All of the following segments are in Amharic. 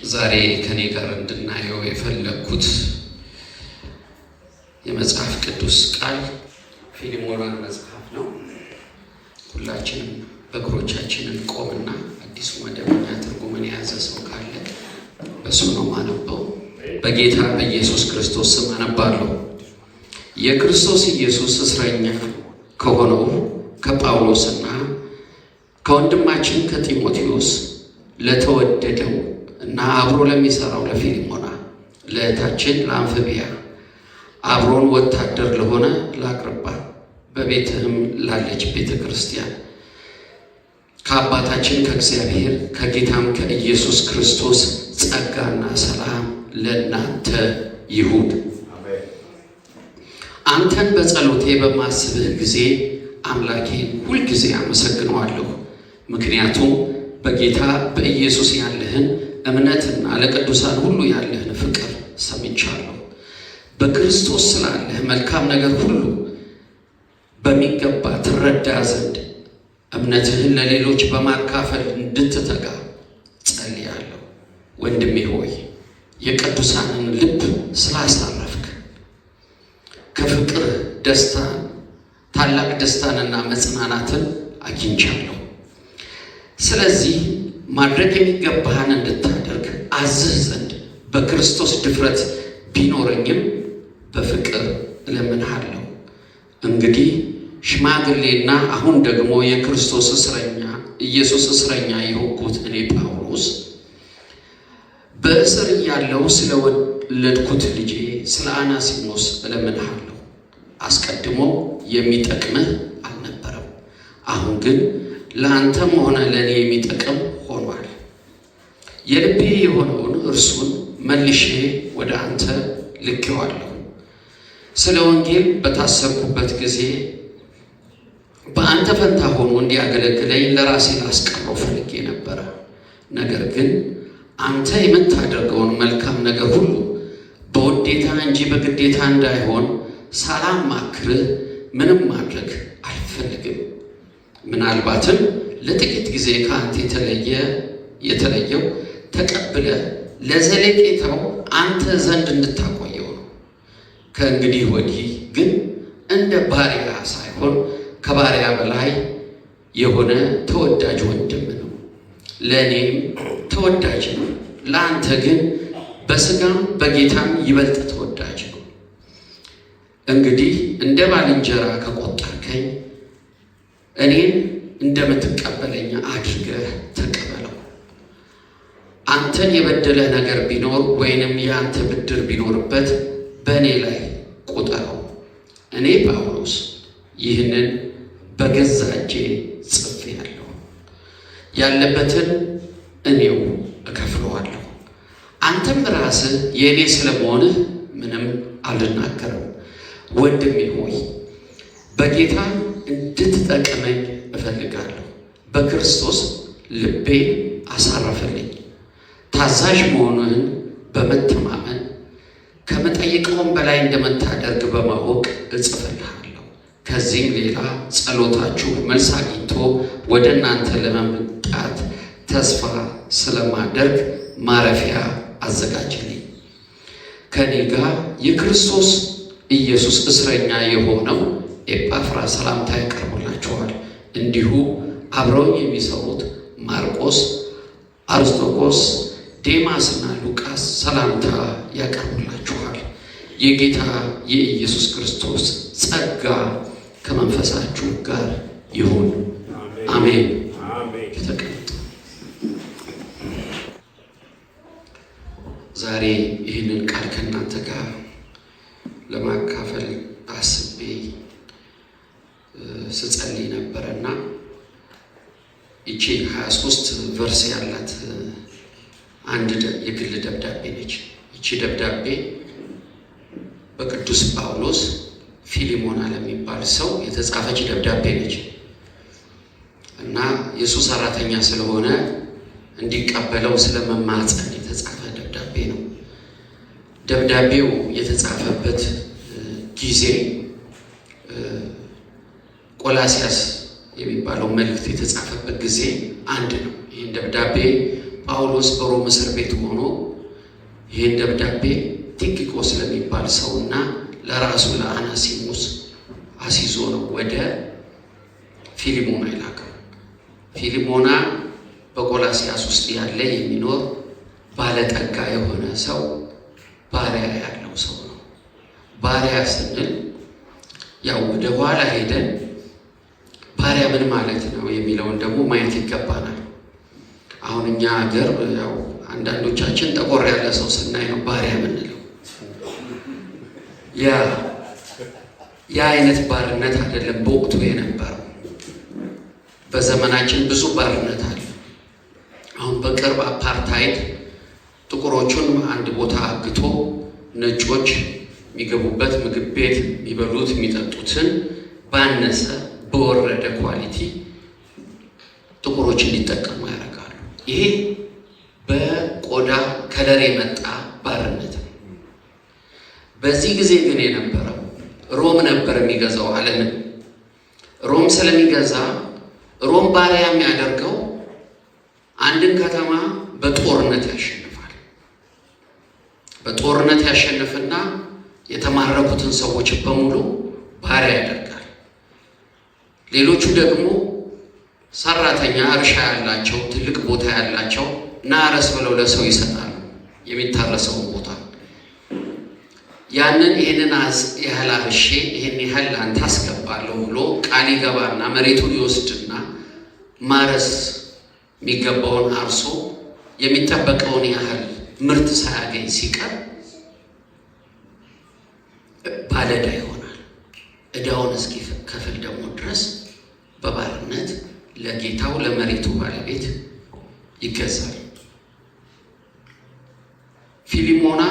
ዛሬ ከኔ ጋር እንድናየው የፈለኩት የመጽሐፍ ቅዱስ ቃል ፊልሞናን መጽሐፍ ነው። ሁላችንም በእግሮቻችንን ቆምና አዲሱ መደበኛ ትርጉምን የያዘ ሰው ካለ በሱ ነው ማነበው። በጌታ በኢየሱስ ክርስቶስ ስም አነባለሁ። የክርስቶስ ኢየሱስ እስረኛ ከሆነው ከጳውሎስና ከወንድማችን ከጢሞቴዎስ ለተወደደው እና አብሮ ለሚሰራው ለፊልሞና ለእህታችን ለአንፍቢያ አብሮን ወታደር ለሆነ ለአቅርባ በቤትህም ላለች ቤተ ክርስቲያን ከአባታችን ከእግዚአብሔር ከጌታም ከኢየሱስ ክርስቶስ ጸጋና ሰላም ለእናንተ ይሁን። አንተን በጸሎቴ በማስብህ ጊዜ አምላኬን ሁልጊዜ አመሰግነዋለሁ። ምክንያቱም በጌታ በኢየሱስ ያለህን እምነትና ለቅዱሳን ሁሉ ያለህን ፍቅር ሰምቻለሁ። በክርስቶስ ስላለህ መልካም ነገር ሁሉ በሚገባ ትረዳ ዘንድ እምነትህን ለሌሎች በማካፈል እንድትተጋ ጸልያለሁ። ወንድሜ ሆይ የቅዱሳንን ልብ ስላሳረፍክ ከፍቅር ደስታን ታላቅ ደስታንና መጽናናትን አግኝቻለሁ። ስለዚህ ማድረግ የሚገባህን እንድታደርግ አዝህ ዘንድ በክርስቶስ ድፍረት ቢኖረኝም በፍቅር እለምንሃለሁ። እንግዲህ ሽማግሌና አሁን ደግሞ የክርስቶስ እስረኛ ኢየሱስ እስረኛ የሆንኩት እኔ ጳውሎስ በእስር እያለሁ ስለወለድኩት ልጄ ስለ አናሲሞስ እለምንሃለሁ። አስቀድሞ የሚጠቅምህ አልነበረም፣ አሁን ግን ለአንተም ሆነ ለእኔ የሚጠቅም ሆኗል። የልቤ የሆነውን እርሱን መልሼ ወደ አንተ ልኬዋለሁ። ስለ ወንጌል በታሰርኩበት ጊዜ በአንተ ፈንታ ሆኖ እንዲያገለግለኝ ለራሴ ላስቀረው ፈልጌ ነበረ። ነገር ግን አንተ የምታደርገውን መልካም ነገር ሁሉ በውዴታ እንጂ በግዴታ እንዳይሆን ሳላማክርህ ምንም ማድረግ አልፈልግም። ምናልባትም ለጥቂት ጊዜ ከአንተ የተለየው ተቀብለ ለዘለቄታው አንተ ዘንድ እንድታቆየው ነው። ከእንግዲህ ወዲህ ግን እንደ ባሪያ ሳይሆን ከባሪያ በላይ የሆነ ተወዳጅ ወንድም ነው። ለእኔም ተወዳጅ ነው፣ ለአንተ ግን በሥጋም በጌታም ይበልጥ ተወዳጅ ነው። እንግዲህ እንደ ባልንጀራ ከቆጠርከኝ እኔን እንደምትቀበለኝ አድርገህ ተቀበለው። አንተን የበደለ ነገር ቢኖር ወይንም የአንተ ብድር ቢኖርበት በእኔ ላይ ቁጠረው። እኔ ጳውሎስ ይህንን በገዛ እጄ ጽፌአለሁ፣ ያለበትን እኔው እከፍለዋለሁ። አንተም ራስህ የእኔ ስለመሆንህ ምንም አልናገርም። ወንድሜ ሆይ በጌታ እንድትጠቅመኝ እፈልጋለሁ። በክርስቶስ ልቤ አሳረፈልኝ። ታዛዥ መሆኑን በመተማመን ከመጠየቀውም በላይ እንደምታደርግ በማወቅ እጽፍልሃለሁ። ከዚህም ሌላ ጸሎታችሁ መልስ አግኝቶ ወደ እናንተ ለመምጣት ተስፋ ስለማደርግ ማረፊያ አዘጋጅልኝ። ከኔ ጋር የክርስቶስ ኢየሱስ እስረኛ የሆነው ኤጳፍራ ሰላምታ ያቀርቡላችኋል። እንዲሁ አብረው የሚሰሩት ማርቆስ፣ አርስጦቆስ፣ ዴማስና ሉቃስ ሰላምታ ያቀርቡላችኋል። የጌታ የኢየሱስ ክርስቶስ ጸጋ ከመንፈሳችሁ ጋር ይሁን። አሜን። ተቀመጡ። ዛሬ ይህንን ቃል ከእናንተ ጋር ለማካፈል አስቤ ስጸልይ ነበረና ይቺ 23 ቨርስ ያላት አንድ የግል ደብዳቤ ነች። ይቺ ደብዳቤ በቅዱስ ጳውሎስ ፊልሞና ለሚባል ሰው የተጻፈች ደብዳቤ ነች እና የእሱ ሰራተኛ ስለሆነ እንዲቀበለው ስለመማፀን የተጻፈ ደብዳቤ ነው። ደብዳቤው የተጻፈበት ጊዜ ቆላሲያስ የሚባለው መልእክት የተጻፈበት ጊዜ አንድ ነው። ይህን ደብዳቤ ጳውሎስ በሮም እስር ቤት ሆኖ ይህን ደብዳቤ ቲኪቆስ ለሚባል ሰውና ለራሱ ለአናሲሞስ አሲዞ ነው ወደ ፊሊሞና ይላከው። ፊሊሞና በቆላሲያስ ውስጥ ያለ የሚኖር ባለጠጋ የሆነ ሰው፣ ባሪያ ያለው ሰው ነው። ባሪያ ስንል ያው ወደ ኋላ ሄደን ባሪያ ምን ማለት ነው የሚለውን ደግሞ ማየት ይገባናል። አሁን እኛ ሀገር ያው አንዳንዶቻችን ጠቆር ያለ ሰው ስናይ ነው ባሪያ የምንለው። ያ አይነት ባርነት አይደለም በወቅቱ የነበረው። በዘመናችን ብዙ ባርነት አለ። አሁን በቅርብ አፓርታይድ ጥቁሮቹን አንድ ቦታ አግቶ ነጮች የሚገቡበት ምግብ ቤት የሚበሉት የሚጠጡትን ባነሰ በወረደ ኳሊቲ ጥቁሮች እንዲጠቀሙ ያደርጋሉ። ይሄ በቆዳ ከለር የመጣ ባርነት ነው። በዚህ ጊዜ ግን የነበረው ሮም ነበር የሚገዛው ዓለምን። ሮም ስለሚገዛ ሮም ባሪያ የሚያደርገው አንድን ከተማ በጦርነት ያሸንፋል። በጦርነት ያሸንፍና የተማረኩትን ሰዎች በሙሉ ባሪያ ያደርጋል። ሌሎቹ ደግሞ ሰራተኛ፣ እርሻ ያላቸው፣ ትልቅ ቦታ ያላቸው ናረስ ብለው ለሰው ይሰጣሉ፣ የሚታረሰውን ቦታ። ያንን ይህንን ያህል አርሼ ይህን ያህል ላንተ አስገባለሁ ብሎ ቃል ይገባና መሬቱን ይወስድና ማረስ የሚገባውን አርሶ የሚጠበቀውን ያህል ምርት ሳያገኝ ሲቀር ባለዕዳ ይሆናል። ዕዳውን እስኪከፍል ደግሞ ድረስ በባርነት ለጌታው ለመሬቱ ባለቤት ይገዛል። ፊሊሞና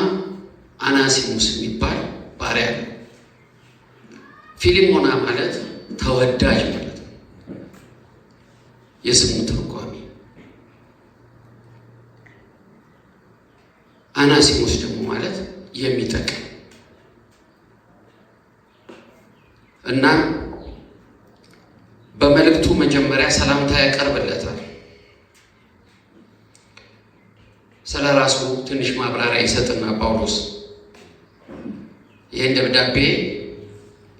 አናሲሞስ የሚባል ባሪያ ነው። ፊሊሞና ማለት ተወዳጅ ማለት ነው፣ የስሙ ትርጓሜ። አናሲሞስ ደግሞ ማለት የሚጠቅም እና በመልእክቱ መጀመሪያ ሰላምታ ያቀርብለታል። ስለ ራሱ ትንሽ ማብራሪያ ይሰጥና ጳውሎስ ይህን ደብዳቤ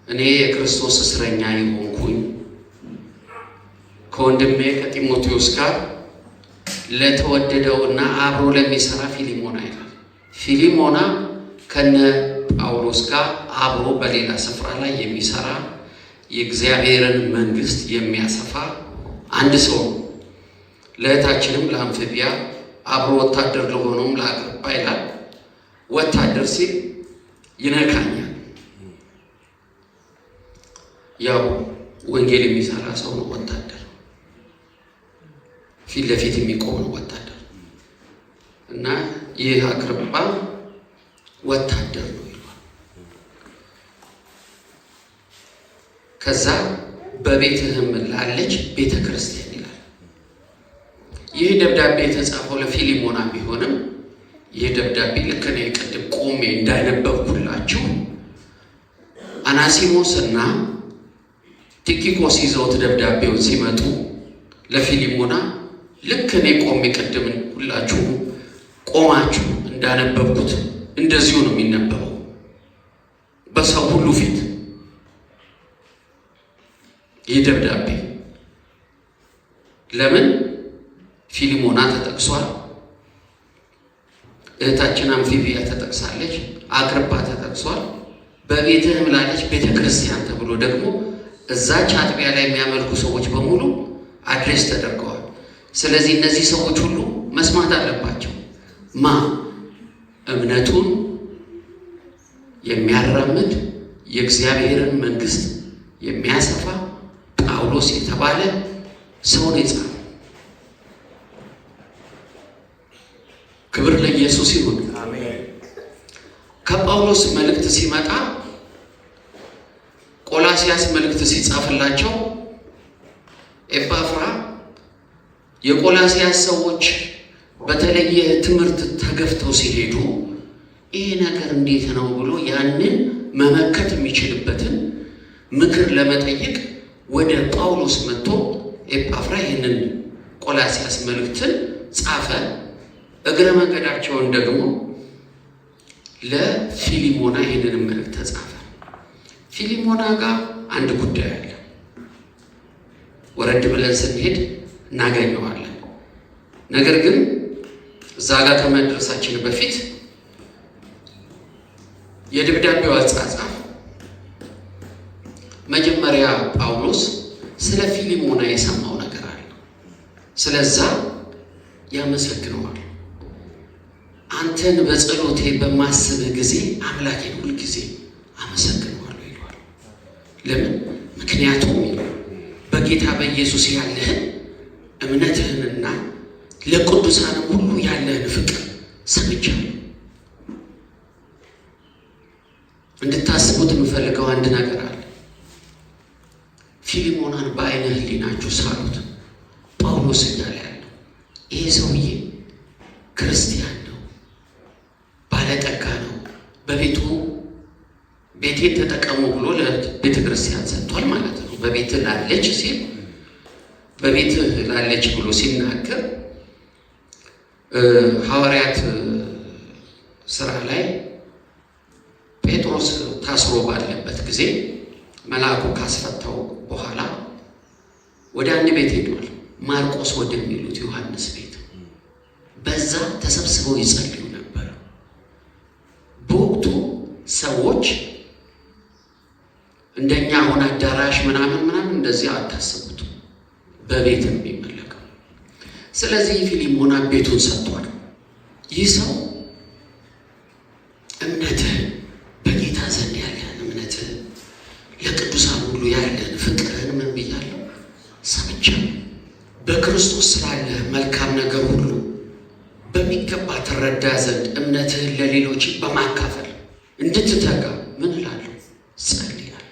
እኔ የክርስቶስ እስረኛ የሆንኩኝ ከወንድሜ ከጢሞቴዎስ ጋር ለተወደደውና አብሮ ለሚሰራ ፊሊሞና ይላል። ፊሊሞና ከነ ጳውሎስ ጋር አብሮ በሌላ ስፍራ ላይ የሚሰራ የእግዚአብሔርን መንግስት የሚያሰፋ አንድ ሰው ነው። ለእህታችንም ለአንፍቢያ አብሮ ወታደር ለሆነውም ለአቅርጳ ይላል። ወታደር ሲል ይነካኛል። ያው ወንጌል የሚሰራ ሰው ነው ወታደር፣ ፊት ለፊት የሚቆም ነው ወታደር እና ይህ አቅርጳ ወታደር ነው ይሏል። ከዛ በቤትህም ላለች ቤተ ክርስቲያን ይላል። ይህ ደብዳቤ የተጻፈው ለፊሊሞና ቢሆንም ይህ ደብዳቤ ልክ እኔ ቅድም ቆሜ እንዳነበብኩላችሁ አናሲሞስ እና ቲኪቆስ ይዘውት ደብዳቤውን ሲመጡ ለፊሊሞና ልክ እኔ ቆሜ ቅድም ሁላችሁ ቆማችሁ እንዳነበብኩት እንደዚሁ ነው የሚነበበው በሰው ሁሉ ፊት። ይህ ደብዳቤ ለምን ፊሊሞና ተጠቅሷል፣ እህታችን አንፊቢያ ተጠቅሳለች፣ አቅርጳ ተጠቅሷል፣ በቤትህም ላለች ቤተ ክርስቲያን ተብሎ ደግሞ እዛች አጥቢያ ላይ የሚያመልኩ ሰዎች በሙሉ አድሬስ ተደርገዋል። ስለዚህ እነዚህ ሰዎች ሁሉ መስማት አለባቸው። እምነቱን የሚያራምድ የእግዚአብሔርን መንግስት የሚያሰፋ ጳውሎስ የተባለ ሰው ነው የጻፈው። ክብር ለኢየሱስ ይሁን። ከጳውሎስ መልእክት ሲመጣ ቆላሲያስ መልእክት ሲጻፍላቸው ኤጳፍራ የቆላሲያስ ሰዎች በተለየ ትምህርት ተገፍተው ሲሄዱ ይሄ ነገር እንዴት ነው ብሎ ያንን መመከት የሚችልበትን ምክር ለመጠየቅ ወደ ጳውሎስ መጥቶ ኤጳፍራ ይህንን ቆላሲያስ መልእክትን ጻፈ። እግረ መንገዳቸውን ደግሞ ለፊሊሞና ይህንን መልእክት ተጻፈ። ፊሊሞና ጋር አንድ ጉዳይ አለ። ወረድ ብለን ስንሄድ እናገኘዋለን። ነገር ግን እዛ ጋር ከመድረሳችን በፊት የደብዳቤው አጻጻፍ መጀመሪያ ጳውሎስ ስለ ፊሊሞና የሰማው ነገር አለ። ስለዛ ያመሰግነዋል። አንተን በጸሎቴ በማስብ ጊዜ አምላኬን ሁል ጊዜ አመሰግነዋለሁ ይለዋል። ለምን? ምክንያቱም በጌታ በኢየሱስ ያለህን እምነትህንና ለቅዱሳንም ሁሉ ያለህን ፍቅር ሰምቻለሁ። እንድታስቡት የምፈልገው አንድ ነገር አለ። ፊሊሞናን በዓይነ ሕሊናችሁ ሳሉት። ጳውሎስ እያለ ያለው ይሄ ሰውዬ ክርስቲያን ነው፣ ባለጠጋ ነው። ቤቴን ተጠቀሙ ብሎ ለቤተ ክርስቲያን ሰጥቷል ማለት ነው። በቤት ላለች ሲል በቤት ላለች ብሎ ሲናገር ሐዋርያት ስራ ላይ ጴጥሮስ ታስሮ ባለበት ጊዜ መልአኩ ካስፈታው በኋላ ወደ አንድ ቤት ሄዷል። ማርቆስ ወደሚሉት ዮሐንስ ቤት። በዛ ተሰብስበው ይጸልዩ ነበር። በወቅቱ ሰዎች እንደኛ አሁን አዳራሽ ምናምን እንደዚህ አታስቡት፣ በቤት ነው የሚመለከው። ስለዚህ ፊሊሞና ቤቱን ሰጥቷል። ይህ ሰው እምነትህን በጌታ ዘንድ ያለን እምነትህን ለቅዱሳን ሁሉ ያለን ፍቅርህን ምን ብያለሁ ሰምቻለሁ። በክርስቶስ ስላለ መልካም ነገር ሁሉ በሚገባ ትረዳ ዘንድ እምነትህን ለሌሎች በማካፈል እንድትተጋ ምን እላለሁ ጸልያለሁ።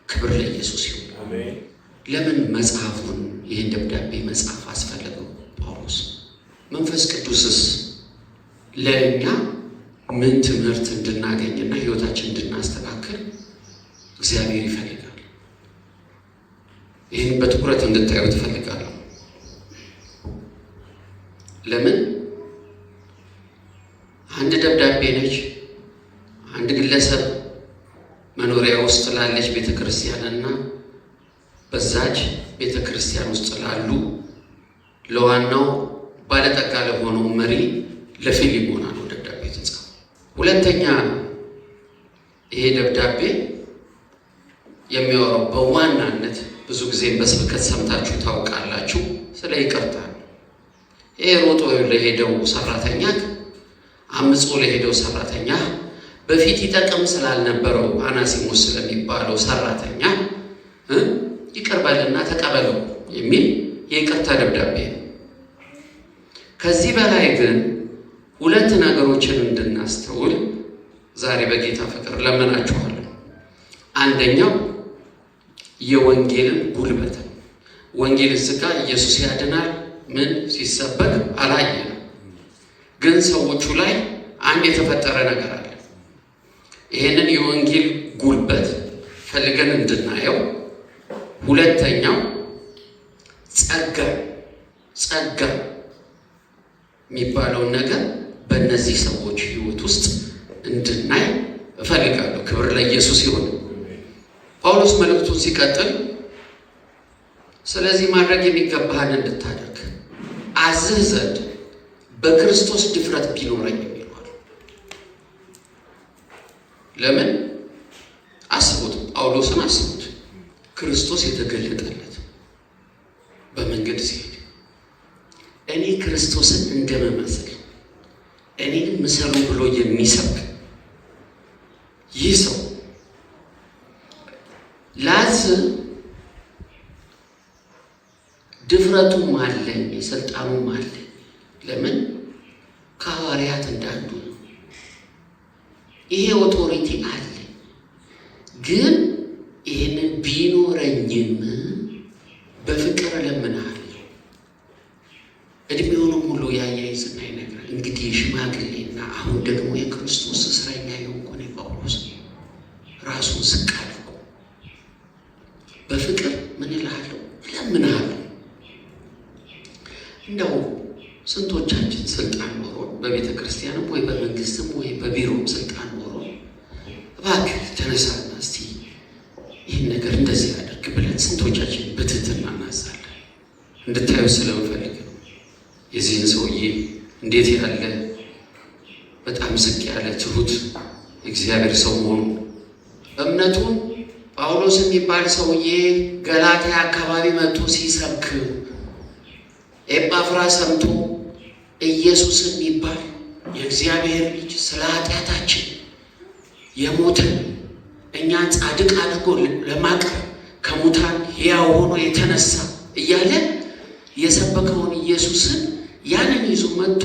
ክብር ለኢየሱስ ይሁን። ለምን መጽሐፉን ይህን ደብዳቤ መጽሐፍ አስፈለገው ጳውሎስ? መንፈስ ቅዱስስ ለእኛ ምን ትምህርት እንድናገኝና ህይወታችን እንድናስተካክል እግዚአብሔር ይፈልጋል። ይህን በትኩረት እንድታዩ ትፈልጋለሁ። ለምን? አንድ ደብዳቤ ነች። አንድ ግለሰብ መኖሪያ ውስጥ ላለች ቤተክርስቲያንና በዛች ቤተክርስቲያን ውስጥ ላሉ ለዋናው ባለጠጋ ለሆነው መሪ ለፊሊሞና ነው ደብዳቤ ተጻፈ። ሁለተኛ ይሄ ደብዳቤ የሚያወራው በዋናነት ብዙ ጊዜ በስብከት ሰምታችሁ ታውቃላችሁ፣ ስለ ይቅርታ ነው። ይሄ ሮጦ ለሄደው ሰራተኛ፣ አምጾ ለሄደው ሰራተኛ፣ በፊት ይጠቅም ስላልነበረው አናሲሞስ ስለሚባለው ሰራተኛ ይቅርበልና ተቀበለው የሚል የይቅርታ ደብዳቤ ነው። ከዚህ በላይ ግን ሁለት ነገሮችን እንድናስተውል ዛሬ በጌታ ፍቅር ለምናችኋለሁ። አንደኛው የወንጌልን ጉልበት ነው። ወንጌል ስጋ ኢየሱስ ያድናል ምን ሲሰበክ አላየንም፣ ግን ሰዎቹ ላይ አንድ የተፈጠረ ነገር አለ። ይሄንን የወንጌል ጉልበት ፈልገን እንድናየው። ሁለተኛው ጸጋ የሚባለውን ነገር በእነዚህ ሰዎች ህይወት ውስጥ እንድናይ እፈልጋለሁ። ክብር ለኢየሱስ ይሁን። ጳውሎስ መልእክቱን ሲቀጥል ስለዚህ ማድረግ የሚገባህን እንድታደርግ አዝህ ዘንድ በክርስቶስ ድፍረት ቢኖረኝ የሚለዋል። ለምን? አስቡት፣ ጳውሎስን አስቡት። ክርስቶስ የተገለጠለት በመንገድ ሲሄድ እኔ ክርስቶስን እንደመመስል እኔን ምሰሉ ብሎ የሚሰብክ ይህ ሰው ላዝ ድፍረቱም አለኝ፣ የስልጣኑም አለኝ። ለምን? ከሐዋርያት እንዳንዱ ነው። ይሄ ኦቶሪቲ አለ። ግን ይህንን ቢኖረኝም በፍቅር እለምንሃለሁ። እድሜውንም ሁሉ ያያይዝና ይነግራል። እንግዲህ ሽማግሌና አሁን ደግሞ የክርስቶስ እስረኛ የሆንኩ እኔ ጳውሎስ ራሱን ዝቅ አድርጎ በፍቅር ምን እልሃለሁ እለምንሃለሁ። እንደው ስንቶቻችን ስልጣን ኖሮን ክርስቲያንም ወይ በመንግስትም ወይ በቢሮም ስልጣን ኖሮ እባክህ ተነሳና እስቲ ይህን ነገር እንደዚህ አድርግ ብለን ስንቶቻችን በትህትና እናዛለን? እንድታዩ ስለምፈልግ ነው። የዚህን ሰውዬ እንዴት ያለ በጣም ዝቅ ያለ ትሁት እግዚአብሔር ሰው መሆኑ እምነቱን ጳውሎስ የሚባል ሰውዬ ገላትያ አካባቢ መጥቶ ሲሰብክ ኤጳፍራ ሰምቶ ኢየሱስ የሚባል የእግዚአብሔር ልጅ ስለ ኃጢአታችን የሞተ እኛን ጻድቅ አድርጎ ለማቅረብ ከሙታን ሕያው ሆኖ የተነሳ እያለ የሰበከውን ኢየሱስን ያንን ይዞ መጥቶ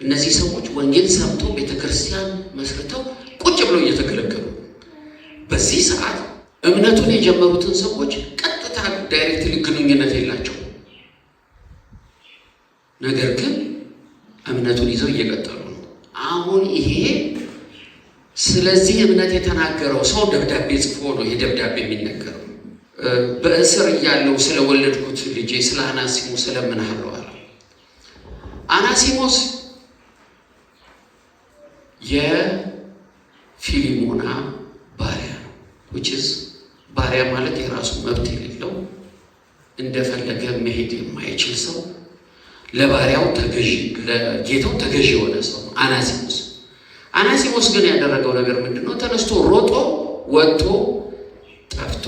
እነዚህ ሰዎች ወንጌል ሰምቶ ቤተክርስቲያን መስርተው ቁጭ ብለው እየተገለገሉ በዚህ ሰዓት እምነቱን የጀመሩትን ሰዎች ቀጥታ ዳይሬክትሊ ግንኙነት የላቸው። ነገር ግን እምነቱን ይዘው እየቀጠሉ ነው። አሁን ይሄ ስለዚህ እምነት የተናገረው ሰው ደብዳቤ ጽፎ ነው ይሄ ደብዳቤ የሚነገረው። በእስር እያለው ስለወለድኩት ልጄ ስለ አናሲሞስ እለምንሃለሁ አለ። አናሲሞስ የፊሊሞና ባሪያ ነው። which ባሪያ ማለት የራሱ መብት የሌለው እንደፈለገ መሄድ የማይችል ሰው ለባሪያው ተገዢ ለጌታው ተገዢ የሆነ ሰው አናሲሞስ። አናሲሞስ ግን ያደረገው ነገር ምንድነው? ተነስቶ ሮጦ ወጥቶ ጠፍቶ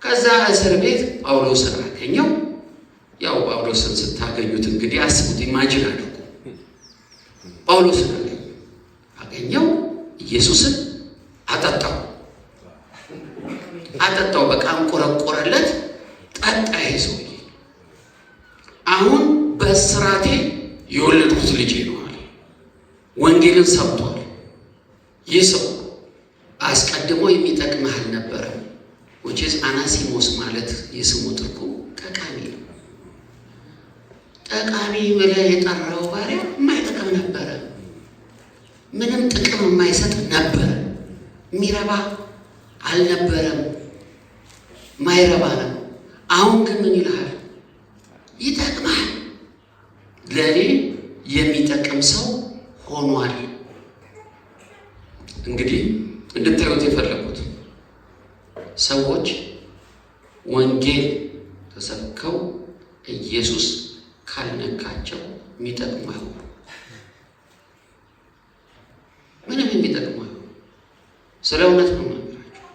ከዛ እስር ቤት ጳውሎስን አገኘው። ያው ጳውሎስን ስታገኙት እንግዲህ አስቡት፣ ኢማጂን አድርጉ። ጳውሎስን አገኘው፣ ኢየሱስን አጠጣው። በቃ አንቆረቆረለት፣ ጠጣ። ይሄ ሰውዬ አሁን በእስራቴ የወለድኩት ልጄ ነው አለ። ወንጌልን ሰምቷል። ይህ ሰው አስቀድሞ የሚጠቅምህ አልነበረም። አናሲሞስ ማለት የስሙ ትርጉም ጠቃሚ ነው። ጠቃሚ ብለህ የጠራው ባሪያ የማይጠቅም ነበረ። ምንም ጥቅም የማይሰጥ ነበረ። የሚረባ አልነበረም። ማይረባ ነው። አሁን ግን ምን ይልሃል? ይጠቅማል። ለእኔ የሚጠቅም ሰው ሆኗል። እንግዲህ እንድታዩት የፈለጉት ሰዎች ወንጌል ተሰብከው ኢየሱስ ካልነካቸው የሚጠቅሙ አይሆኑ። ምንም የሚጠቅሙ አይሆኑ። ስለ እውነት ነው ነገራቸው።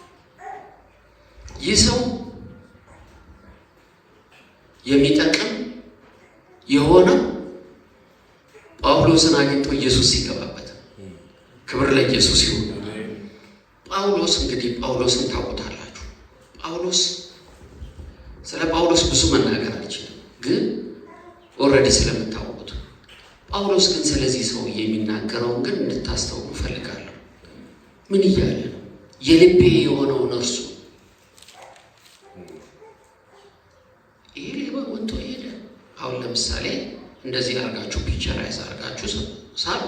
ይህ ሰው የሚጠቅም የሆነው ጳውሎስን አግኝቶ ኢየሱስ ሲገባበት። ክብር ለኢየሱስ ይሁን። ጳውሎስ እንግዲህ ጳውሎስን ታውቁታላችሁ። ስለ ጳውሎስ ብዙ መናገር አልችልም፣ ግን ኦልሬዲ ስለምታውቁት። ጳውሎስ ግን ስለዚህ ሰው የሚናገረውን ግን እንድታስተውሉ እፈልጋለሁ። ምን እያለ ነው? የልቤ የሆነውን እርሱ ይሄ ሌባ ወጥቶ ሄደ። አሁን ለምሳሌ እንደዚህ አድርጋችሁ ፒክቸራይዝ አድርጋችሁ ሳል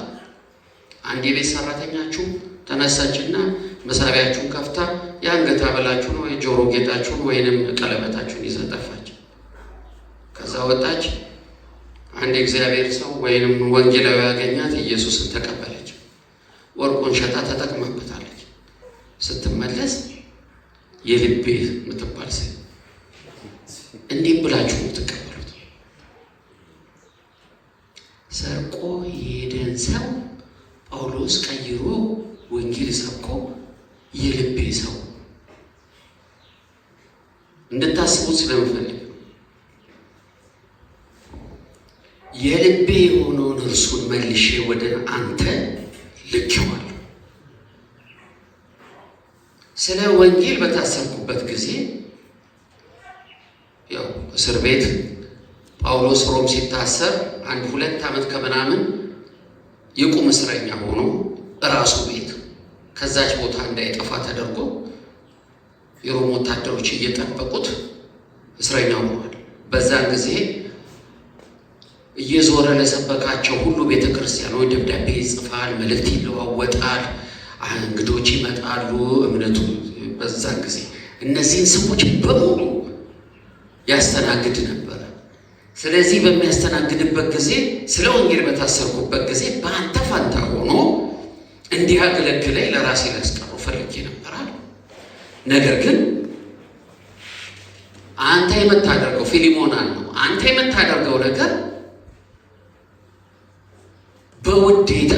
አንድ የቤት ሰራተኛችሁ ተነሳችና መሳቢያችሁን ከፍታ የአንገት ሐብላችሁን ወይ ጆሮ ጌጣችሁን ወይንም ቀለበታችሁን ይዛ ጠፋች። ከዛ ወጣች። አንድ እግዚአብሔር ሰው ወይንም ወንጌላዊ ያገኛት፣ ኢየሱስን ተቀበለች። ወርቁን ሸጣ ተጠቅማበታለች። ስትመለስ የልቤ የምትባል ሴት እንዲህ ብላችሁ የምትቀበሉት ሰርቆ የሄደን ሰው ጳውሎስ ቀይሮ ወንጌል ሰብኮ የልቤ ሰው እንድታስቡት ስለምፈልግ የልቤ የሆነውን እርሱን መልሼ ወደ አንተ ልኬዋለሁ። ስለ ወንጌል በታሰርኩበት ጊዜ ያው እስር ቤት ጳውሎስ ሮም ሲታሰር 1-2 ዓመት ከምናምን የቁም እስረኛ ሆኖ እራሱ ቤት ከዛች ቦታ እንዳይጠፋ ተደርጎ የሮም ወታደሮች እየጠበቁት እስረኛ ሆኗል። በዛን ጊዜ እየዞረ ለሰበካቸው ሁሉ ቤተክርስቲያኖች ደብዳቤ ይጽፋል፣ መልእክት ይለዋወጣል፣ እንግዶች ይመጣሉ። እምነቱ በዛን ጊዜ እነዚህን ሰዎች በሙሉ ያስተናግድ ነበረ። ስለዚህ በሚያስተናግድበት ጊዜ ስለ ወንጌል በታሰርኩበት ጊዜ በአንተ ፋንታ ሆኖ እንዲያገለግለኝ ለራሴ ላስቀሩ ፈልጌ ነበራል። ነገር ግን አንተ የምታደርገው ፊሊሞናን ነው። አንተ የምታደርገው ነገር በውዴታ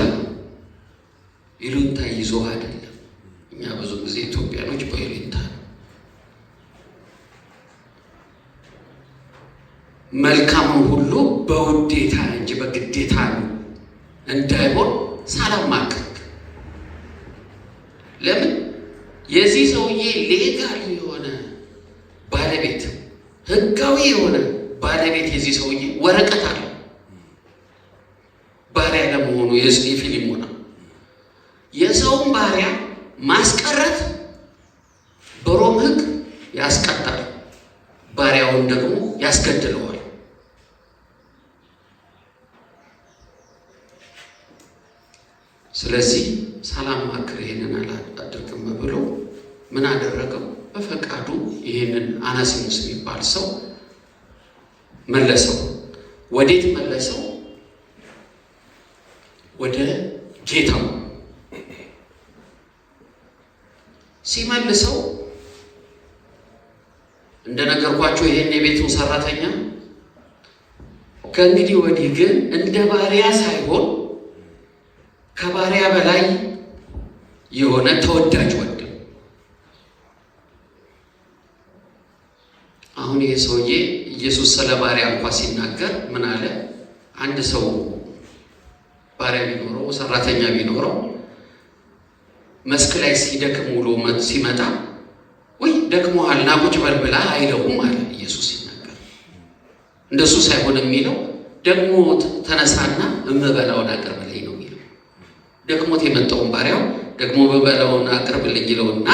ይሉንታ ይዞ አይደለም። እኛ ብዙ ጊዜ ኢትዮጵያኖች በይሉንታ መልካሙን ሁሉ በውዴታ እንጂ በግዴታ እንዳይሆን ሳላማክር። ለምን የዚህ ሰውዬ ሌጋል የሆነ ባለቤት ህጋዊ የሆነ ባለቤት የዚህ ሰውዬ ወረቀት አለ ባሪያ ለመሆኑ የፊሊሞና የሰውን ባሪያ ማስቀረት በሮም ህግ ያስቀጣል፣ ባሪያውን ደግሞ ያስገድለዋል። ስለዚህ ሳላማክር ይሄንን አላደርግም ብሎ ምን አደረገው? በፈቃዱ ይሄንን አናሲሞስ የሚባል ሰው መለሰው። ወዴት መለሰው? ወደ ጌታው ሲመልሰው እንደነገርኳቸው ይሄን የቤቱን ሰራተኛ ከእንግዲህ ወዲህ ግን እንደ ባሪያ ሳይሆን ከባሪያ በላይ የሆነ ተወዳጅ ወንድም። አሁን ይሄ ሰውዬ ኢየሱስ ስለ ባሪያ እንኳን ሲናገር ምን አለ? አንድ ሰው ባሪያ ቢኖረው ሰራተኛ ቢኖረው መስክ ላይ ሲደክም ውሎ ሲመጣ ወይ ደክሞሃል ና ቁጭ በል ብላ አይለውም አለ ኢየሱስ ሲናገር። እንደሱ ሳይሆን የሚለው ደግሞ ተነሳና እምበላውን አቅርብልኝ ነው የሚለው። ደክሞት የመጣውን ባሪያው ደግሞ በበላውን አቅርብልኝ ይለውና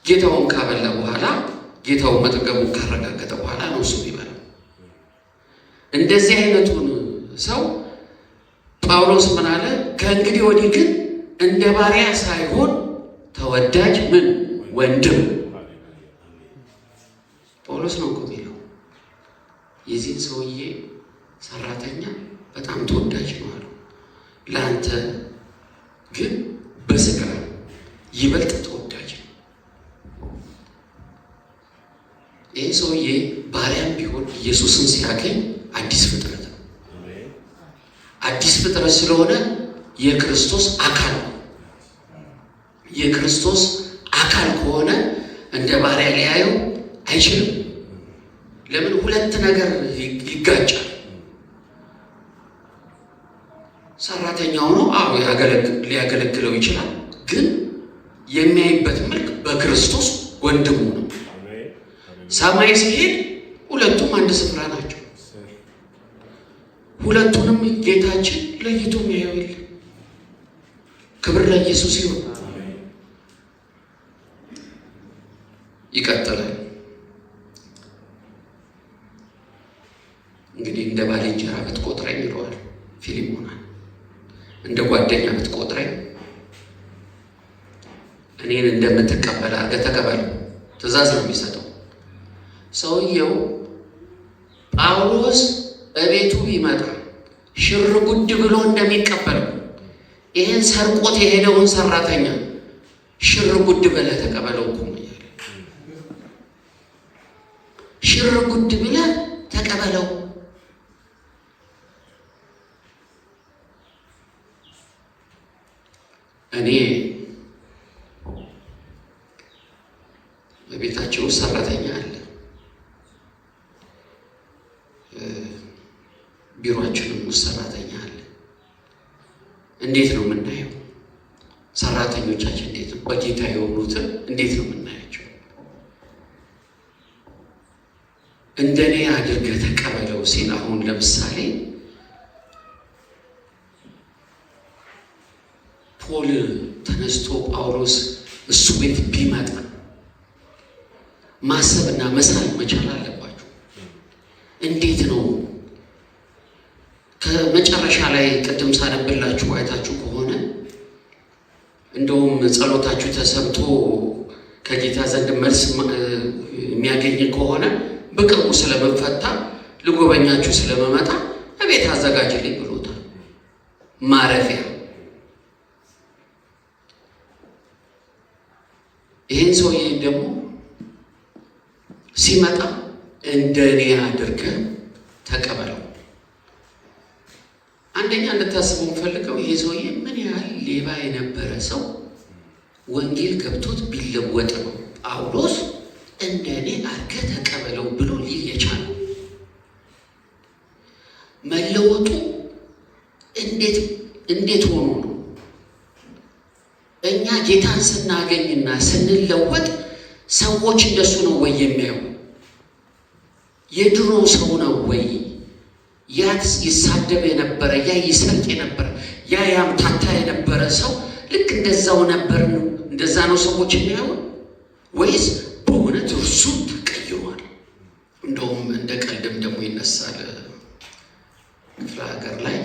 ጌታውን ካበላ በኋላ ጌታው መጠገቡን ካረጋገጠ በኋላ ነው እሱ የሚበላው። እንደዚህ አይነቱን ሰው ጳውሎስ ምን አለ? ከእንግዲህ ወዲህ ግን እንደ ባሪያ ሳይሆን ተወዳጅ ምን ወንድም። ጳውሎስ ነው እኮ የሚለው። የዚህን ሰውዬ ሰራተኛ በጣም ተወዳጅ ነው አለው። ለአንተ ግን በስጋ ይበልጥ ተወዳጅ ነው። ይህ ሰውዬ ባሪያም ቢሆን ኢየሱስን ሲያገኝ አዲስ ፍጥረት ነው። አዲስ ፍጥረት ስለሆነ የክርስቶስ አካል ነው። የክርስቶስ አካል ከሆነ እንደ ባሪያ ሊያየው አይችልም። ለምን? ሁለት ነገር ይጋጫል። ሰራተኛው ነው፣ አዎ ሊያገለግለው ይችላል። ግን የሚያይበት መልክ በክርስቶስ ወንድሙ ነው። ሰማይ ሲሄድ ሁለቱም አንድ ስፍራ ናቸው። ሁለቱንም ጌታችን ለይቶ የሚያየው የለም። ክብር ለኢየሱስ ይሁን። ይቀጥላል። እንግዲህ እንደ ባልንጀራ ብትቆጥረኝ ይለዋል ፊሊሞናን፣ እንደ ጓደኛ ብትቆጥረኝ እኔን እንደምትቀበል አድርገህ ተቀበለው። ትእዛዝ ነው የሚሰጠው ሰውየው። ጳውሎስ በቤቱ ቢመጣ ሽር ጉድ ብሎ እንደሚቀበለው ይህን ሰርቆት የሄደውን ሰራተኛ ሽር ጉድ ብለህ ተቀበለው እኮ ነው ያለ። ሽር ጉድ ብለህ ተቀበለው። እኔ በቤታቸው ሰራተኛ አለ፣ ቢሮአችንም ውስጥ ሰራተኛ አለ። እንዴት ነው የምናየው? ሰራተኞቻችን እንዴት ነው? በጌታ የሆኑትን እንዴት ነው የምናያቸው? እንደኔ አድርገህ ተቀበለው ሲል አሁን ለምሳሌ ፖል ተነስቶ ጳውሎስ እሱ ቤት ቢመጣ ማሰብና መሳል መቻል አለባችሁ። እንዴት ነው ከመጨረሻ ላይ ቅድም ሳነብላችሁ አይታችሁ ከሆነ እንደውም ጸሎታችሁ ተሰምቶ ከጌታ ዘንድ መልስ የሚያገኝ ከሆነ በቅርቡ ስለመፈታ ልጎበኛችሁ ስለመመጣ እቤት አዘጋጅልኝ ብሎታል። ማረፊያ። ይህን ሰውዬ ደግሞ ሲመጣ እንደኔ አድርገህ ተቀበለው። አንደኛ እንድታስበው ፈልገው ይሄ ሰውዬ ምን ያህል ሌባ የነበረ ሰው ወንጌል ገብቶት ቢለወጥ ነው ጳውሎስ እንደኔ አድርገህ ተቀበለው ብሎ ሊል የቻለው። መለወጡ እንዴት ሆኖ ነው? እኛ ጌታን ስናገኝና ስንለወጥ ሰዎች እንደሱ ነው ወይ የሚያዩ? የድሮ ሰው ነው ወይ? ያ ይሳደብ የነበረ፣ ያ ይሰርቅ የነበረ፣ ያ ያምታታ የነበረ ሰው ልክ እንደዛው ነበር ነው? እንደዛ ነው ሰዎች የሚያዩ? ወይስ በእውነት እርሱ ተቀይሯል? እንደውም እንደ ቀልድም ደግሞ ይነሳል። ክፍለ ሀገር ላይ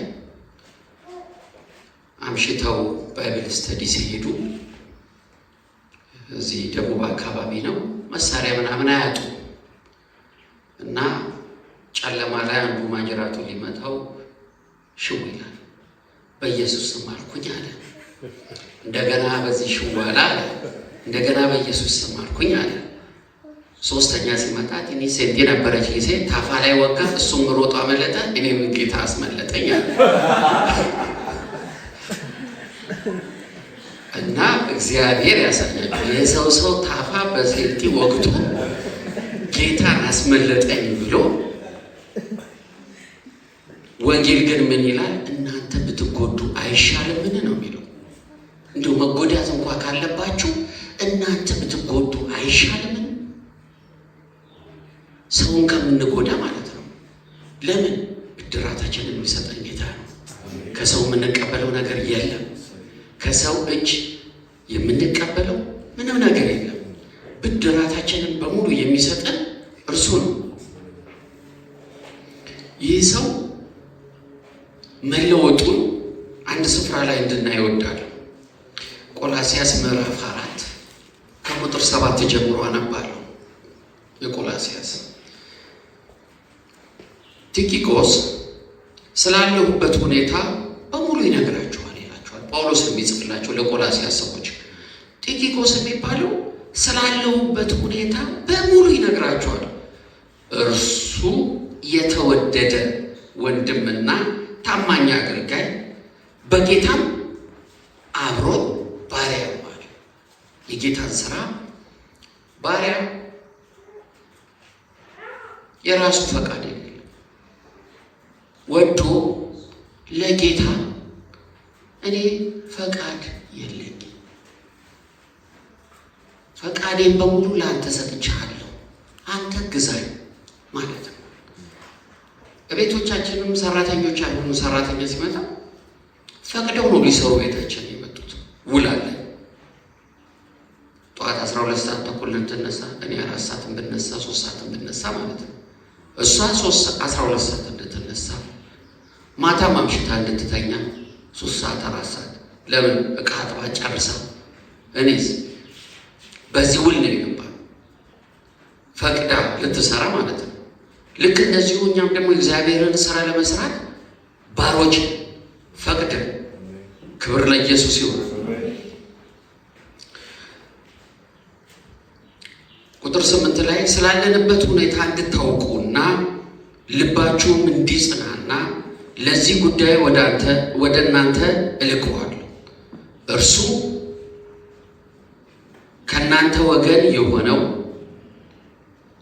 አምሽተው ባይብል ስተዲ ሲሄዱ እዚህ ደቡብ አካባቢ ነው፣ መሳሪያ ምናምን አያጡ እና ጨለማ ላይ አንዱ ማጅራቱ ሊመታው ሽው ይላል። በኢየሱስ ስም አልኩኝ አለ። እንደገና በዚህ ሽዋላ አለ። እንደገና በኢየሱስ ስም አልኩኝ አለ። ሶስተኛ ሲመጣ ትንሽ ሴት የነበረች ጊዜ ታፋ ላይ ወጋ። እሱም ሮጦ አመለጠ፣ እኔም ጌታ አስመለጠኝ አለ። እና እግዚአብሔር ያሳያል። የሰው ታፋ በሴልቲ ወቅቱ ጌታን አስመለጠኝ ብሎ። ወንጌል ግን ምን ይላል? እናንተ ብትጎዱ አይሻልምን ነው የሚለው። እንዲሁ መጎዳት እንኳ ካለባችሁ እናንተ ብትጎዱ አይሻልምን? ሰውን ከምንጎዳ ማለት ነው። ለምን? ብድራታችንን የሚሰጠን ጌታ ነው። ከሰው የምንቀበለው ነገር የለም። ከሰው እጅ የምንቀበለው ምንም ነገር የለም። ብድራታችንን በሙሉ የሚሰጠን እርሱ ነው። ይህ ሰው መለወጡን አንድ ስፍራ ላይ እንድናይ እወዳለሁ። ቆላስይስ ምዕራፍ 4 ከቁጥር 7 ጀምሮ አነባለሁ። የቆላስይስ ቲኪቆስ ስላለሁበት ሁኔታ በሙሉ ይነግራቸዋል ይላቸዋል። ጳውሎስ የሚጽፍላቸው ለቆላስይስ ሰዎች ቲኪቆስ የሚባለው ስላለሁበት ሁኔታ በሙሉ ይነግራቸዋል። እርሱ የተወደደ ወንድምና ታማኝ አገልጋይ በጌታም አብሮ ባሪያ ነው። የጌታን ስራ ባሪያ የራሱ ፈቃድ የለም። ወዶ ለጌታ እኔ ፈቃድ የለኝም፣ ፈቃዴን በሙሉ ለአንተ ሰጥቻለሁ፣ አንተ ግዛኝ ማለት ነው። ቤቶቻችንም ሰራተኞች ያልሆኑ ሰራተኛ ሲመጣ ፈቅደው ነው ሊሰሩ ቤታችን የመጡት። ውላለን ጠዋት 12 ሰዓት ተኩል ልትነሳ፣ እኔ 4 ሰዓትን ብነሳ 3 ሰዓትን ብነሳ ማለት ነው። እሷ 12 ሰዓት እንድትነሳ ማታ ማምሽታ እንድትተኛ 3 ሰዓት 4 ሰዓት ለምን እቃ አጥባ ጨርሳ፣ እኔስ በዚህ ውል ነው የገባነው። ፈቅዳ ልትሰራ ማለት ነው። ልክ እንደዚሁ እኛም ደግሞ እግዚአብሔርን ስራ ለመስራት ባሮች ፈቅደን፣ ክብር ለኢየሱስ ይሁን። ቁጥር 8 ላይ ስላለንበት ሁኔታ እንድታውቁና ልባችሁም እንዲጽናና ለዚህ ጉዳይ ወደ እናንተ እልከዋለሁ። እርሱ ከእናንተ ወገን የሆነው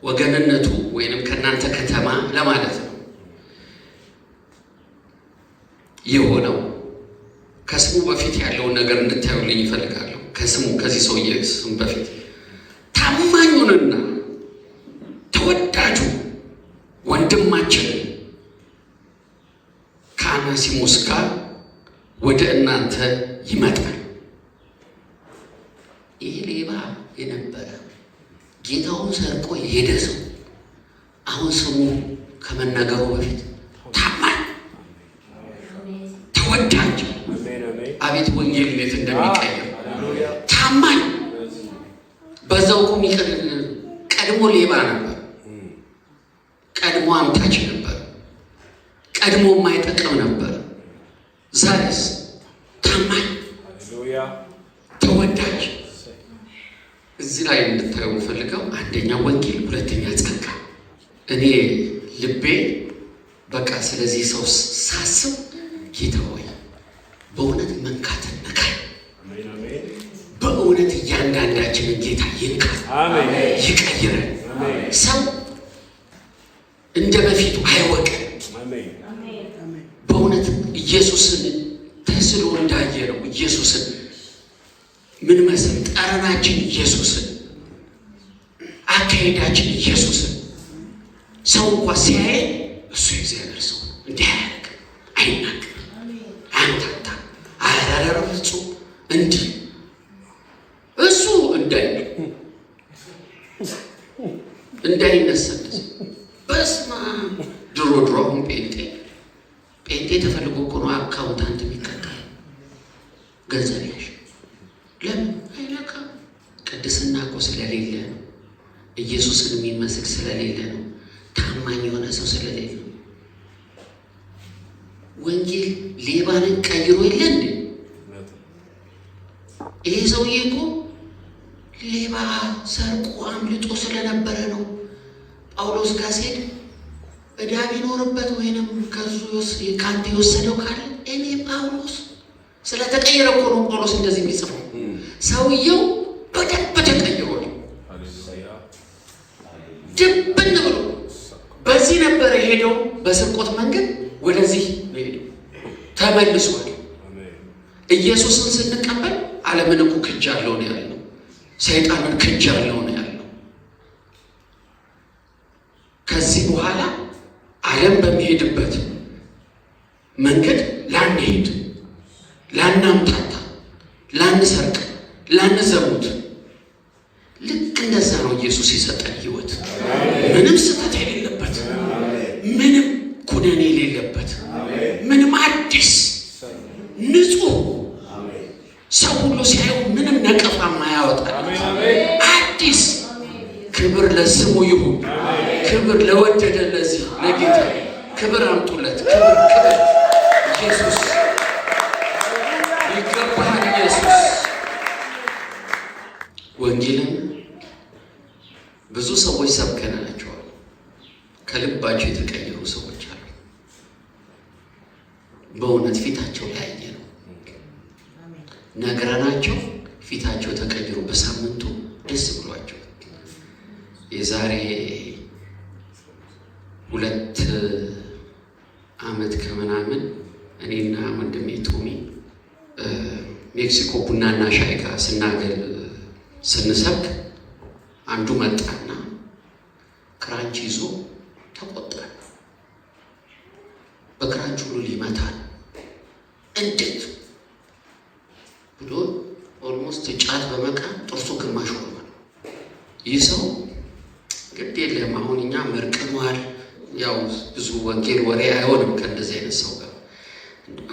ወገንነቱ ወይንም ከእናንተ ከተማ ለማለት ነው የሆነው። ከስሙ በፊት ያለውን ነገር እንድታዩልኝ ይፈልጋለሁ። ከዚህ ሰውዬ ስም በፊት ታማኙንና ተወዳጁ ወንድማችን ከአናሲሞስ ጋር ወደ እናንተ ይመጣል። ይህ ሌባ የነበረ ጌታውን ሰርቆ የሄደ ሰው አሁን ስሙ ከመናገሩ በፊት ታማኝ፣ ተወዳጅ፣ አቤት ወንጌል እንዴት እንደሚቀየር ታማኝ፣ በዛው ቀድሞ ሌባ ነበር። ቀድሞ አምታች ነበር፣ ቀድሞ የማይጠቅም ነበር። ዛሬስ ታማኝ ተወዳጅ። እዚህ ላይ እንድታየው የምፈልገው አንደኛ ወንጌል፣ ሁለተኛ ጸጋ። እኔ ልቤ በቃ ስለዚህ ሰው ሳስብ ጌታ ሆይ በእውነት መንካትን ነካል። በእውነት እያንዳንዳችንን ጌታ ይንካል፣ ይቀይረን። ሰው እንደ በፊቱ አይወቅም። በእውነት ኢየሱስን ተስሎ እንዳየ ነው። ኢየሱስን ምን መስል ጠረናችን ኢየሱስን፣ አካሄዳችን ኢየሱስን። ሰው እንኳ ሲያየ እሱ የእግዚአብሔር ሰው እንዲህ አያደርግ፣ አይናገር፣ አንታታ አራራራ ፍጹም እንዲህ እሱ እንዳይነሰልስ በስማ ድሮ አሁን ጴንጤ ተፈልጎ እኮ ነው አካውንታንት የሚቀጠር ገንዘብ ያሽ ለምን አይለካም? ቅድስና እኮ ስለሌለ ነው። ኢየሱስን የሚመስል ስለሌለ ነው። ታማኝ የሆነ ሰው ስለሌለ ነው። ወንጌል ሌባንን ቀይሮ የለ እንዴ? ይሄ ሰውዬ እኮ ሌባ ሰርቆ አምልጦ ስለነበረ ነው። ጳውሎስ ጋር ሲሄድ ዕዳ ቢኖርበት ወይንም ከአንተ የወሰደው ካለ እኔ ጳውሎስ ስለተቀየረ እኮ ነው ጳውሎስ እንደዚህ የሚጽፈው። ሰውየው በደንብ ተቀይሮ ነው። ድብን ብሎ በዚህ ነበረ ሄደው በስርቆት መንገድ ወደዚህ ሄደው ተመልሷል። ኢየሱስን ስንቀበል ዓለምን እኮ ክጃለሁ ነው ያለው። ሰይጣንን ክጃለሁ ነው ያለው። ከዚህ በኋላ ዓለም በሚሄድበት መንገድ ላንሄድ፣ ላናምታታ፣ ላንሰርቅ፣ ላንዘሙት። ልክ እንደዛ ነው ኢየሱስ የሰጠን ሕይወት። ምንም ስህተት የሌለበት፣ ምንም ኩነኔ የሌለበት፣ ምንም አዲስ ንጹሕ ሰው ሁሉ ሲያየው ምንም ነቀፋ ማያወጣ አዲስ። ክብር ለስሙ ይሁን። ክብር ለወደደ ለዚህ ለጌታ ክብር አምጡለት። ክብር ኢየሱስ ይገባሃል። ኢየሱስ ወንጌልን ብዙ ሰዎች ሰብከናቸዋል። ከልባቸው የተቀየሩ ሰዎች አሉ። በእውነት ፊታቸው ያየ ነው ነግረናቸው ፊታቸው ተቀይሮ በሳምንቱ ደስ ብሏቸው የዛሬ 2 ዓመት ከምናምን እኔና ወንድሜ ቶሚ ሜክሲኮ ቡናና ሻይ ጋር ስንሰብክ አንዱ መጣና ክራንች ይዞ ተቆጣን። በክራንች ሁሉ ሊመታን እንዴት ብሎ ኦልሞስት ጫት በመቃም ጥርሱ ግማሽ ሆኗል። ይህ ሰው ግድ የለም አሁን እኛ መርቅኗል። ያው ብዙ ወንጌል ወሬ አይሆንም ከእንደዚህ አይነት ሰው ጋር።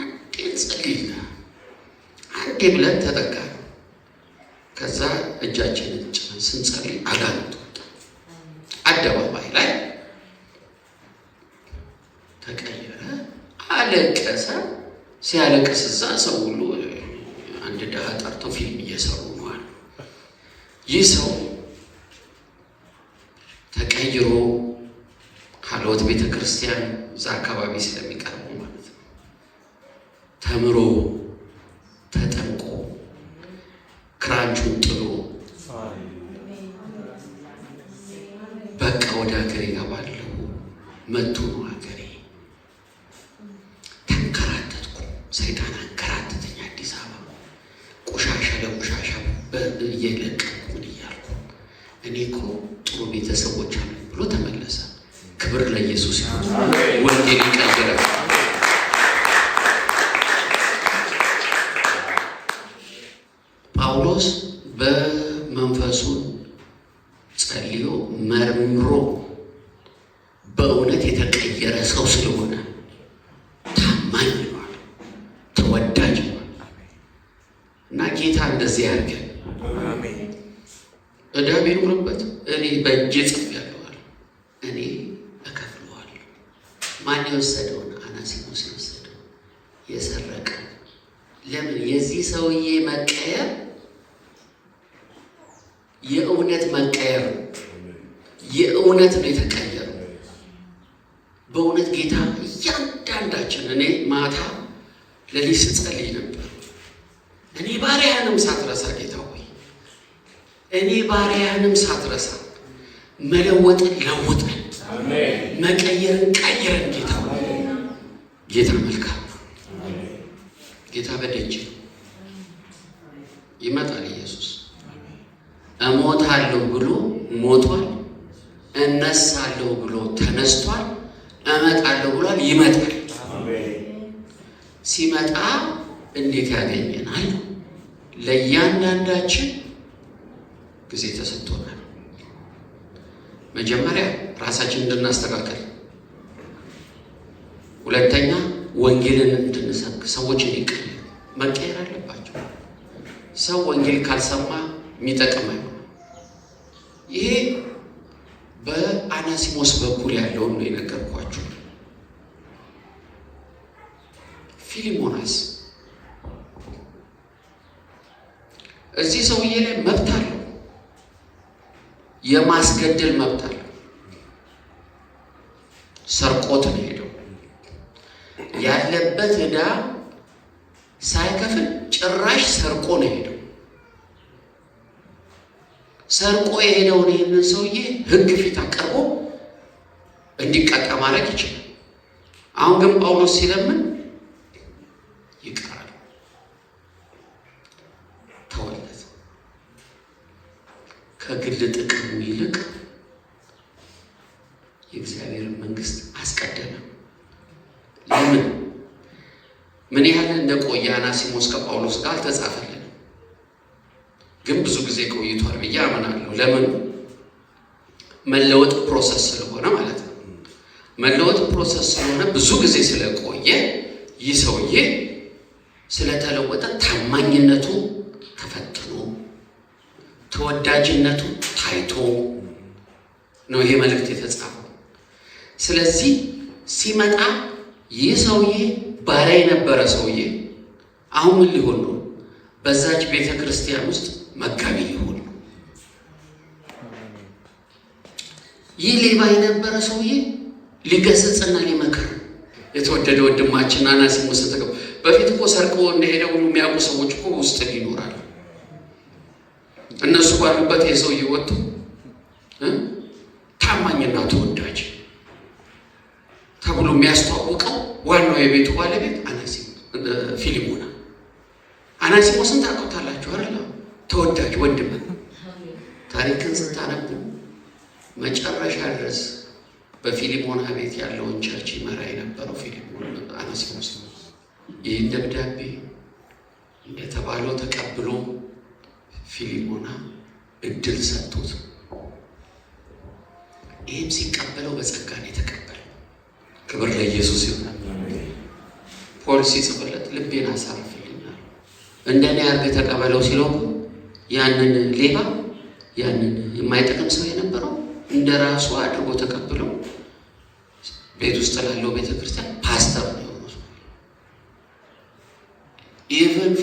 አንዴ ጸልይና አንዴ ብለን ተጠጋ። ከዛ እጃችንን ጭነን ስንጸልይ አጋንንት ወጣ። አደባባይ ላይ ተቀየረ፣ አለቀሰ። ሲያለቅስ እዛ ሰው ሁሉ አንድ ድሃ ጠርተው ፊልም እየሰሩ ነው አሉ። ይህ ሰው ተቀይሮ ሀልዎት ቤተ ክርስቲያን እዛ አካባቢ ስለሚቀርቡ ማለት ነው ተምሮ ተጠምቆ ክራንቹን ጥሎ በቃ ወደ ሀገሬ እገባለሁ መቶ ነው ሀገሬ። ተንከራተትኩ፣ ሰይጣን አንከራተተኝ። አዲስ አበባ ቆሻሻ ለቆሻሻ እየለቀኩ ምን እያልኩ እኔ እኮ ጥሩ ቤተሰቦች አሉ ብሎ ተመለሰ። ክብር ለኢየሱስ ይሁን። ወንጌል ይቀየራል። ጳውሎስ በመንፈሱ ጸልዮ መርምሮ በእውነት የተቀየረ ሰው ስለሆነ ታማኝ ሆኗል፣ ተወዳጅ ሆኗል። እና ጌታ እንደዚህ ያድርገን። ዕዳ ቢኖርበት እኔ በእጄ ጽፌያለሁ፣ እኔ እከፍለዋለሁ። ማን የወሰደውን? አናሲሞስ የወሰደው የሰረቀው። ለምን? የዚህ ሰውዬ መቀየር የእውነት መቀየር የእውነት ነው የተቀየረው። በእውነት ጌታ እያንዳንዳችን እኔ ማታ ለሊት ስጸልይ ነበር። እኔ ባሪያህንም ሳትረሳ ጌታ ሆይ እኔ ባሪያህንም ሳትረሳ መለወጥን ለውጠን መቀየርን ቀይረን ጌታ ሆይ ጌታ መልካም ነው። ጌታ በደጅ ነው። ይመጣል ኢየሱስ። እሞታለሁ ብሎ ሞቷል። እነሳለሁ ብሎ ተነስቷል። እመጣለሁ ብሏል። ይመጣል። ሲመጣ እንዴት ያገኘናል? ለእያንዳንዳችን ጊዜ ተሰጥቶናል። መጀመሪያ ራሳችንን እንድናስተካከል፣ ሁለተኛ ወንጌልን እንድንሰብክ፣ ሰዎች እንዲቀየሩ መቀየር አለባቸው። ሰው ወንጌል ካልሰማ የሚጠቅም አይሆንም። ይሄ በአናሲሞስ በኩል ያለውን ነው የነገርኳችሁ። ፊሊሞናስ እዚህ ሰውዬ ላይ መብት አለው፣ የማስገደል መብት አለው። ሰርቆት ነው ሄደው ያለበት ዕዳ ሳይከፍል ጭራሽ ሰርቆ ነው ሄደው። ሰርቆ የሄደውን ይህንን ሰውዬ ሕግ ፊት አቀርቦ እንዲቀጣ ማድረግ ይችላል። አሁን ግን ጳውሎስ ሲለምን ይቀራል። ተወለት። ከግል ጥቅሙ ይልቅ የእግዚአብሔርን መንግስት አስቀደመ። ለምን? ምን ያህል እንደቆየ አናሲሞስ ከጳውሎስ ጋር አልተጻፈልንም፣ ግን ብዙ ጊዜ ቆይቷል ብዬ አምናለሁ። ለምን? መለወጥ ፕሮሰስ ስለሆነ ማለት ነው። መለወጥ ፕሮሰስ ስለሆነ ብዙ ጊዜ ስለቆየ ይህ ሰውዬ ስለተለወጠ ታማኝነቱ ተፈትኖ ተወዳጅነቱ ታይቶ ነው ይሄ መልእክት የተጻፈው። ስለዚህ ሲመጣ ይህ ሰውዬ ባሪያ የነበረ ሰውዬ አሁን ምን ሊሆን ነው? በዛች ቤተ ክርስቲያን ውስጥ መጋቢ ሊሆን ነው። ይህ ሌባ የነበረ ሰውዬ ሊገሰጽና ሊመክር ነው። የተወደደ ወንድማችን አናሲሞስ ተቀበል። በፊት እኮ ሰርቀው እንደሄደ ሁሉ የሚያውቁ ሰዎች እኮ ውስጥ ይኖራሉ። እነሱ ባሉበት የሰውዬ ወጥቶ ታማኝና ተወዳጅ ተብሎ የሚያስተዋውቀው ዋናው የቤቱ ባለቤት ፊሊሞና። አናሲሞስን ታውቁታላችሁ አይደል? ተወዳጅ ወንድም። ታሪክን ስታነቡ መጨረሻ ድረስ በፊሊሞና ቤት ያለውን ቸርች ይመራ የነበረው አናሲሞስ ነው። ይህን ደብዳቤ እንደተባለው ተቀብሎ ፊሊሞና እድል ሰጥቶት፣ ይህም ሲቀበለው በጸጋ ነው የተቀበለው። ክብር ለኢየሱስ ይሆናል። ፖል ሲጽፍለት ልቤን አሳርፍልኛል፣ እንደኔ አድርገህ ተቀበለው ሲለው ያንን ሌባ ያንን የማይጠቅም ሰው የነበረው እንደ ራሱ አድርጎ ተቀብለው ቤት ውስጥ ላለው ቤተክርስቲያን ፓስተር ነው የሆነው። ኢቨን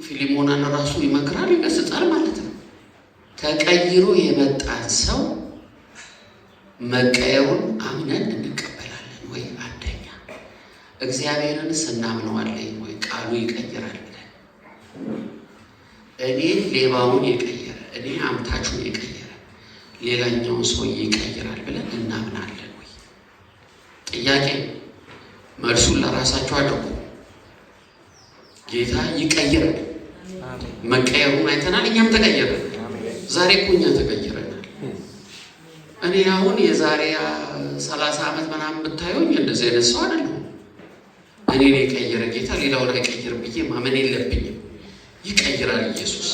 ፊሊሞናን ራሱ ይመክራል፣ ይገስጻል ማለት ነው። ተቀይሮ የመጣን ሰው መቀየሩን አምነን እንቀበላለን ወይ? አንደኛ እግዚአብሔርን ስናምነዋለን ወይ? ቃሉ ይቀይራል ብለን እኔ ሌባውን የቀየረ እኔ አምታቹን የቀየረ ሌላኛውን ሰው ይቀይራል ብለን እናምናለን ወይ? ጥያቄ። መልሱን ለራሳቸው አድርጉ። ጌታ ይቀይራል። መቀየሩን አይተናል፣ እኛም ተቀየረን። ዛሬ እኮ እኛ ተቀይረናል። እኔ አሁን የዛሬ 30 ዓመት ምናምን ብታዩኝ እንደዚህ አይነት ሰው አይደለሁም። እኔን የቀየረ ጌታ ሌላውን አይቀይርም ብዬ ማመን የለብኝም። ይቀይራል ኢየሱስ።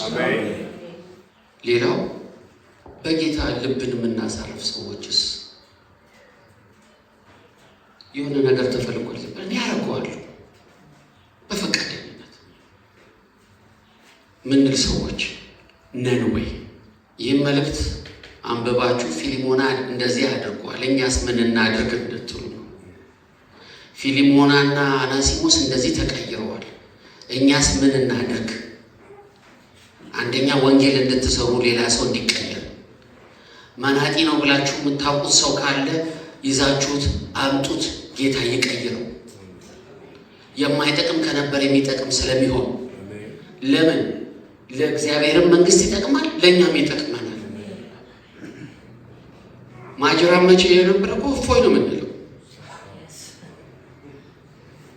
ሌላው በጌታ ልብን የምናሳርፍ ሰዎችስ የሆነ ነገር ተፈልጎልኝ እኔ ያደርገዋለሁ በፈቃደኝነት ምንል ሰዎች ነን ወይ? ይህም መልእክት አንብባችሁ ፊሊሞና እንደዚህ አድርጓል እኛስ ምን እናድርግ እንድትሉ ነው። ፊሊሞናና አናሲሞስ እንደዚህ ተቀይረዋል። እኛስ ምን እናድርግ? አንደኛ ወንጌል እንድትሰሩ ሌላ ሰው እንዲቀየር። መናጢ ነው ብላችሁ የምታውቁት ሰው ካለ ይዛችሁት አምጡት፣ ጌታ ይቀይረው። የማይጠቅም ከነበር የሚጠቅም ስለሚሆን ለምን ለእግዚአብሔርም መንግስት ይጠቅማል፣ ለእኛም ይጠቅመናል። ማጅራም መቼ የነበረ እኮ እፎይ ነው የምንለው።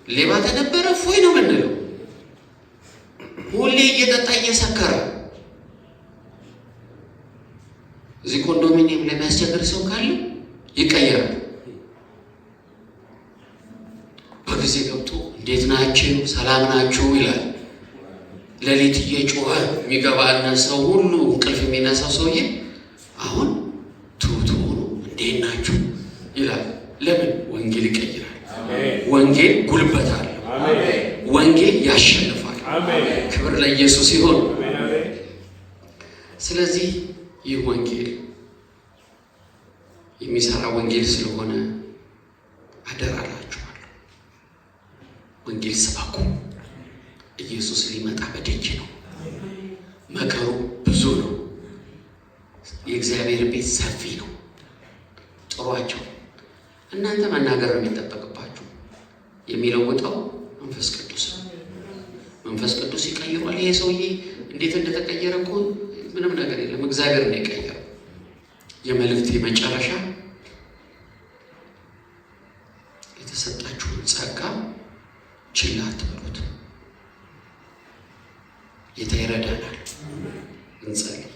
ሌባ ተነበረ እፎይ ነው የምንለው። ሁሌ እየጠጣ እየሰከረ እዚህ ኮንዶሚኒየም ለሚያስቸግር ሰው ካለ ይቀየራል። በጊዜ ገብቶ እንዴት ናችሁ ሰላም ናችሁ ይላል። ሌሊት እየጮኸ የሚገባና ሰው ሁሉ እንቅልፍ የሚነሳው ሰውዬ አሁን ትሁት ሆኖ እንዴት ናችሁ ይላል። ለምን? ወንጌል ይቀይራል። ወንጌል ጉልበት አለው። ወንጌል ያሸንፋል። ክብር ለኢየሱስ ይሁን። ስለዚህ ይህ ወንጌል የሚሰራ ወንጌል ስለሆነ አደራላችኋለሁ፣ ወንጌል ስበኩ። ኢየሱስ ሊመጣ በደጅ ነው። መከሩ ብዙ ነው። የእግዚአብሔር ቤት ሰፊ ነው። ጥሯቸው። እናንተ መናገር ነው የሚጠበቅባችሁ። የሚለውጠው መንፈስ ቅዱስ ነው። መንፈስ ቅዱስ ይቀይሯል። ይሄ ሰውዬ እንዴት እንደተቀየረ እኮ ምንም ነገር የለም፣ እግዚአብሔር ነው የቀየረው። የመልእክት መጨረሻ የተሰጣችሁን ጸጋ ችላ አትበሉት። ጌታ ይረዳናል። እንጸልይ።